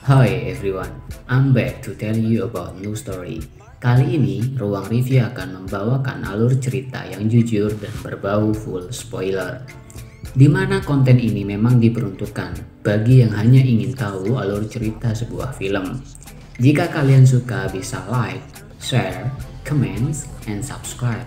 Hi everyone, I'm back to tell you about new story. Kali ini, Ruang Review akan membawakan alur cerita yang jujur dan berbau full spoiler. Di mana konten ini memang diperuntukkan bagi yang hanya ingin tahu alur cerita sebuah film. Jika kalian suka bisa like, share, comments, and subscribe.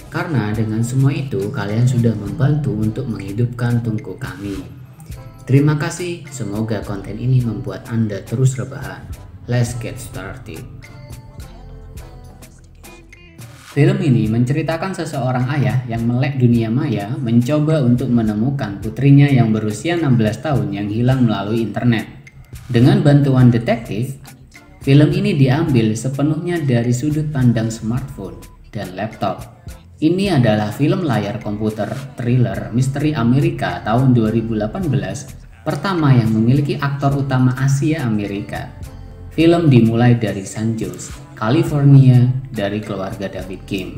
Karena dengan semua itu kalian sudah membantu untuk menghidupkan tungku kami. Terima kasih, semoga konten ini membuat Anda terus rebahan. Let's get started. Film ini menceritakan seseorang ayah yang melek dunia maya mencoba untuk menemukan putrinya yang berusia 16 tahun yang hilang melalui internet. Dengan bantuan detektif, film ini diambil sepenuhnya dari sudut pandang smartphone dan laptop. Ini adalah film layar komputer thriller misteri Amerika tahun 2018 pertama yang memiliki aktor utama Asia Amerika. Film dimulai dari San Jose, California dari keluarga David Kim.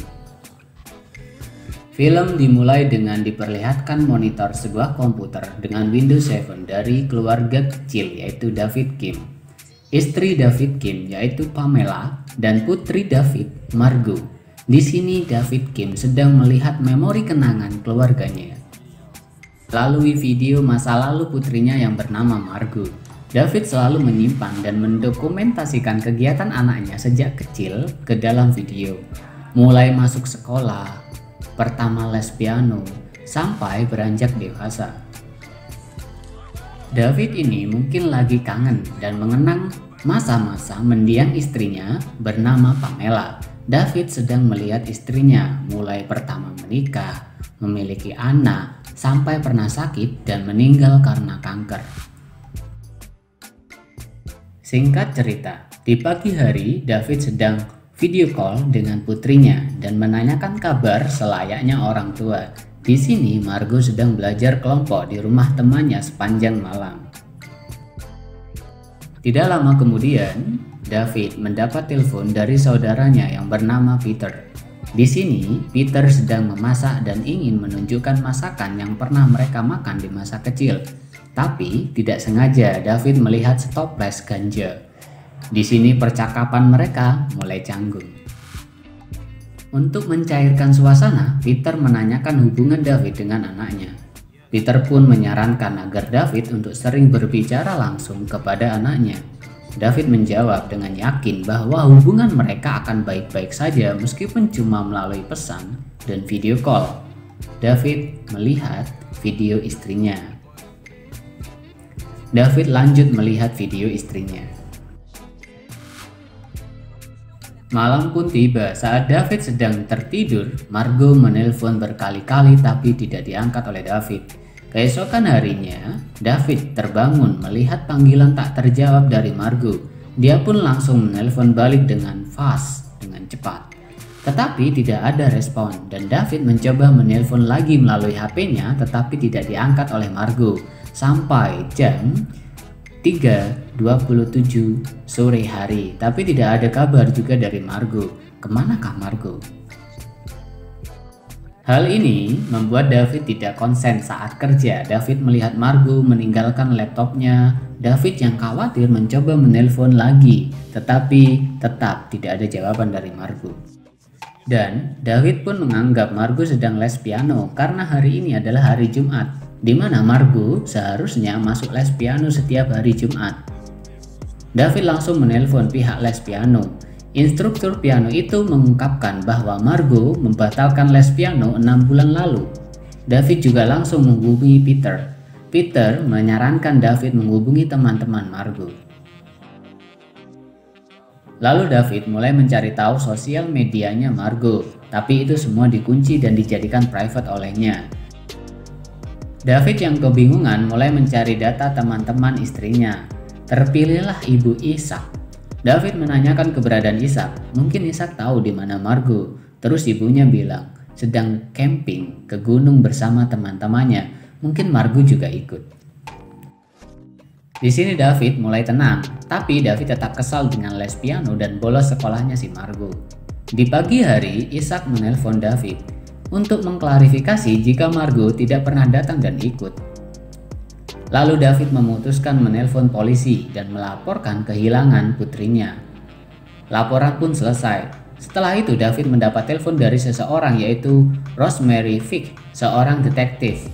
Film dimulai dengan diperlihatkan monitor sebuah komputer dengan Windows 7 dari keluarga kecil yaitu David Kim, istri David Kim yaitu Pamela, dan putri David, Margot. Di sini David Kim sedang melihat memori kenangan keluarganya. Melalui video masa lalu putrinya yang bernama Margot, David selalu menyimpan dan mendokumentasikan kegiatan anaknya sejak kecil ke dalam video. Mulai masuk sekolah, pertama les piano, sampai beranjak dewasa. David ini mungkin lagi kangen dan mengenang masa-masa mendiang istrinya bernama Pamela. David sedang melihat istrinya mulai pertama menikah, memiliki anak, sampai pernah sakit dan meninggal karena kanker. Singkat cerita, di pagi hari David sedang video call dengan putrinya dan menanyakan kabar selayaknya orang tua. Di sini Margot sedang belajar kelompok di rumah temannya sepanjang malam. Tidak lama kemudian, David mendapat telepon dari saudaranya yang bernama Peter. Di sini, Peter sedang memasak dan ingin menunjukkan masakan yang pernah mereka makan di masa kecil. Tapi, tidak sengaja David melihat toples ganja. Di sini percakapan mereka mulai canggung. Untuk mencairkan suasana, Peter menanyakan hubungan David dengan anaknya. Peter pun menyarankan agar David untuk sering berbicara langsung kepada anaknya. David menjawab dengan yakin bahwa hubungan mereka akan baik-baik saja meskipun cuma melalui pesan dan video call. David melihat video istrinya. David lanjut melihat video istrinya. Malam pun tiba saat David sedang tertidur. Margot menelpon berkali-kali tapi tidak diangkat oleh David. Keesokan harinya, David terbangun melihat panggilan tak terjawab dari Margot. Dia pun langsung menelpon balik dengan cepat. Tetapi tidak ada respon dan David mencoba menelpon lagi melalui HP-nya tetapi tidak diangkat oleh Margot sampai jam 3.27 sore hari. Tapi tidak ada kabar juga dari Margot. Kemanakah Margot? Hal ini membuat David tidak konsen saat kerja. David melihat Margot meninggalkan laptopnya. David yang khawatir mencoba menelpon lagi, tetapi tetap tidak ada jawaban dari Margot. Dan David pun menganggap Margot sedang les piano karena hari ini adalah hari Jumat, di mana Margot seharusnya masuk les piano setiap hari Jumat. David langsung menelpon pihak les piano. Instruktur piano itu mengungkapkan bahwa Margot membatalkan les piano 6 bulan lalu. David juga langsung menghubungi Peter. Peter menyarankan David menghubungi teman-teman Margot. Lalu David mulai mencari tahu sosial medianya Margot, tapi itu semua dikunci dan dijadikan private olehnya. David yang kebingungan mulai mencari data teman-teman istrinya. Terpilihlah ibu Ishak. David menanyakan keberadaan Ishak. Mungkin Ishak tahu di mana Margot. Terus ibunya bilang sedang camping ke gunung bersama teman-temannya. Mungkin Margot juga ikut. Di sini David mulai tenang, tapi David tetap kesal dengan les piano dan bolos sekolahnya si Margot. Di pagi hari, Ishak menelpon David untuk mengklarifikasi jika Margot tidak pernah datang dan ikut. Lalu David memutuskan menelpon polisi dan melaporkan kehilangan putrinya. Laporan pun selesai. Setelah itu David mendapat telepon dari seseorang, yaitu Rosemary Fick, seorang detektif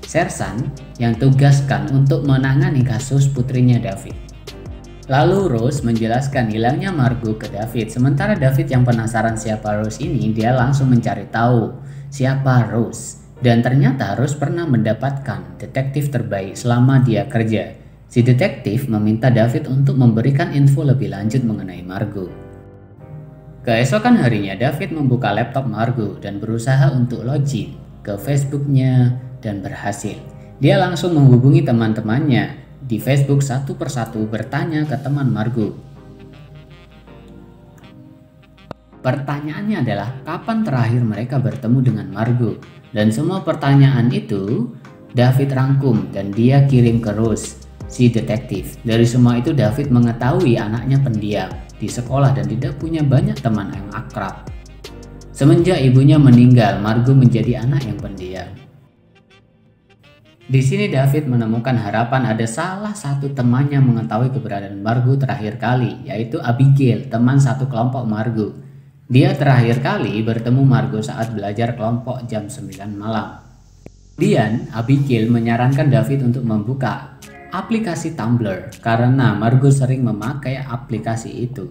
sersan yang tugaskan untuk menangani kasus putrinya David. Lalu Rose menjelaskan hilangnya Margot ke David. Sementara David yang penasaran siapa Rose ini, dia langsung mencari tahu siapa Rose. Dan ternyata Rose pernah mendapatkan detektif terbaik selama dia kerja. Si detektif meminta David untuk memberikan info lebih lanjut mengenai Margot. Keesokan harinya David membuka laptop Margot dan berusaha untuk login ke Facebooknya dan berhasil. Dia langsung menghubungi teman-temannya di Facebook satu persatu bertanya ke teman Margot. Pertanyaannya adalah kapan terakhir mereka bertemu dengan Margot. Dan semua pertanyaan itu David rangkum dan dia kirim ke Rose, si detektif. Dari semua itu David mengetahui anaknya pendiam di sekolah dan tidak punya banyak teman yang akrab. Semenjak ibunya meninggal, Margot menjadi anak yang pendiam. Di sini David menemukan harapan. Ada salah satu temannya mengetahui keberadaan Margot terakhir kali, yaitu Abigail, teman satu kelompok Margot. Dia terakhir kali bertemu Margot saat belajar kelompok jam 9 malam. Kemudian Abigail menyarankan David untuk membuka aplikasi Tumblr karena Margot sering memakai aplikasi itu.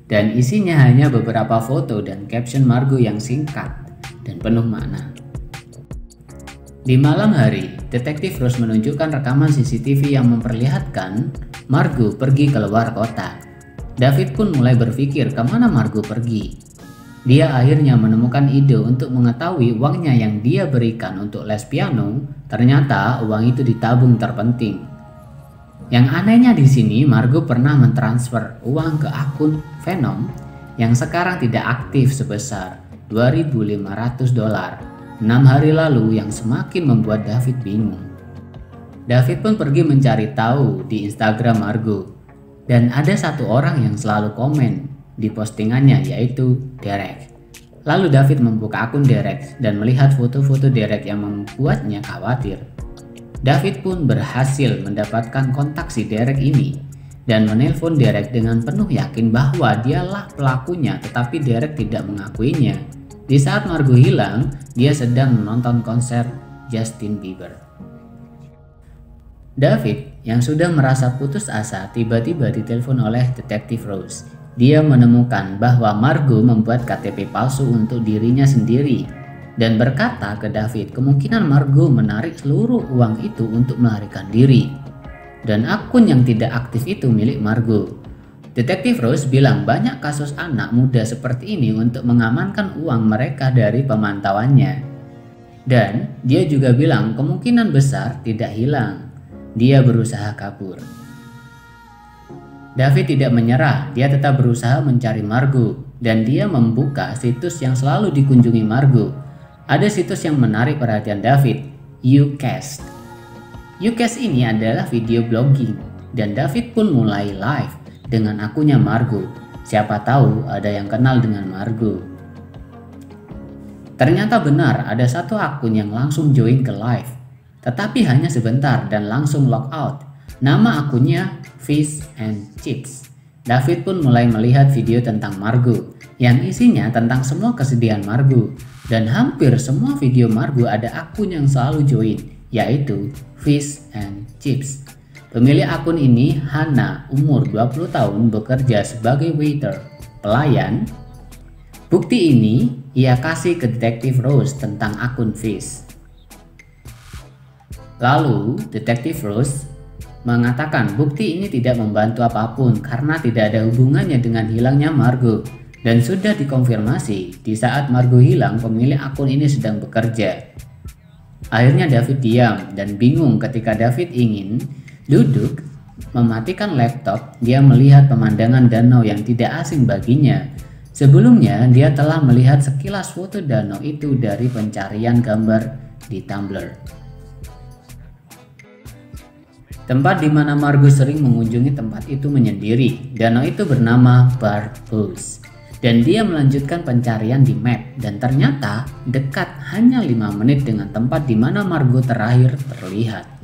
Dan isinya hanya beberapa foto dan caption Margot yang singkat dan penuh makna. Di malam hari, detektif Rose menunjukkan rekaman CCTV yang memperlihatkan Margot pergi keluar kota. David pun mulai berpikir kemana Margot pergi. Dia akhirnya menemukan ide untuk mengetahui uangnya yang dia berikan untuk les piano. Ternyata uang itu ditabung terpenting. Yang anehnya di sini, Margot pernah mentransfer uang ke akun Venom yang sekarang tidak aktif sebesar $2.500 6 hari lalu, yang semakin membuat David bingung. David pun pergi mencari tahu di Instagram Margot. Dan ada satu orang yang selalu komen di postingannya, yaitu Derek. Lalu David membuka akun Derek dan melihat foto-foto Derek yang membuatnya khawatir. David pun berhasil mendapatkan kontak si Derek ini dan menelpon Derek dengan penuh yakin bahwa dialah pelakunya, tetapi Derek tidak mengakuinya. Di saat Margot hilang, dia sedang menonton konser Justin Bieber. David yang sudah merasa putus asa tiba-tiba ditelepon oleh detektif Rose. Dia menemukan bahwa Margot membuat KTP palsu untuk dirinya sendiri dan berkata ke David kemungkinan Margot menarik seluruh uang itu untuk melarikan diri. Dan akun yang tidak aktif itu milik Margot. Detektif Rose bilang banyak kasus anak muda seperti ini untuk mengamankan uang mereka dari pemantauannya. Dan dia juga bilang kemungkinan besar tidak hilang. Dia berusaha kabur. David tidak menyerah, dia tetap berusaha mencari Margot dan dia membuka situs yang selalu dikunjungi Margot. Ada situs yang menarik perhatian David, Ucast. Ucast ini adalah video blogging dan David pun mulai live dengan akunnya Margot. Siapa tahu ada yang kenal dengan Margot. Ternyata benar ada satu akun yang langsung join ke live, tetapi hanya sebentar dan langsung log out. Nama akunnya Fish and Chips. David pun mulai melihat video tentang Margot yang isinya tentang semua kesedihan Margot, dan hampir semua video Margot ada akun yang selalu join, yaitu Fish and Chips. Pemilik akun ini Hannah, umur 20 tahun, bekerja sebagai waiter, pelayan. Bukti ini ia kasih ke detektif Rose tentang akun Fish. Lalu detektif Rose mengatakan bukti ini tidak membantu apapun karena tidak ada hubungannya dengan hilangnya Margot. Dan sudah dikonfirmasi di saat Margot hilang pemilik akun ini sedang bekerja. Akhirnya David diam dan bingung ketika David ingin duduk mematikan laptop. Dia melihat pemandangan danau yang tidak asing baginya. Sebelumnya dia telah melihat sekilas foto danau itu dari pencarian gambar di Tumblr. Tempat di mana Margot sering mengunjungi tempat itu menyendiri. Danau itu bernama Barbos. Dan dia melanjutkan pencarian di map dan ternyata dekat hanya 5 menit dengan tempat di mana Margot terakhir terlihat.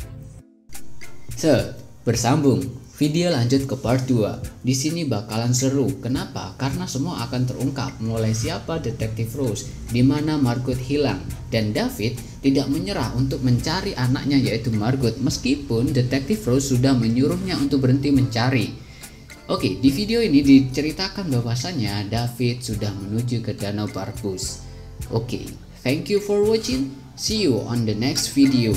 Bersambung. Video lanjut ke part 2. Di sini bakalan seru. Kenapa? Karena semua akan terungkap, mulai siapa detektif Rose, di mana Margot hilang, dan David tidak menyerah untuk mencari anaknya yaitu Margot meskipun detektif Rose sudah menyuruhnya untuk berhenti mencari. Oke, di video ini diceritakan bahwasanya David sudah menuju ke Danau Barbus. Oke, thank you for watching. See you on the next video.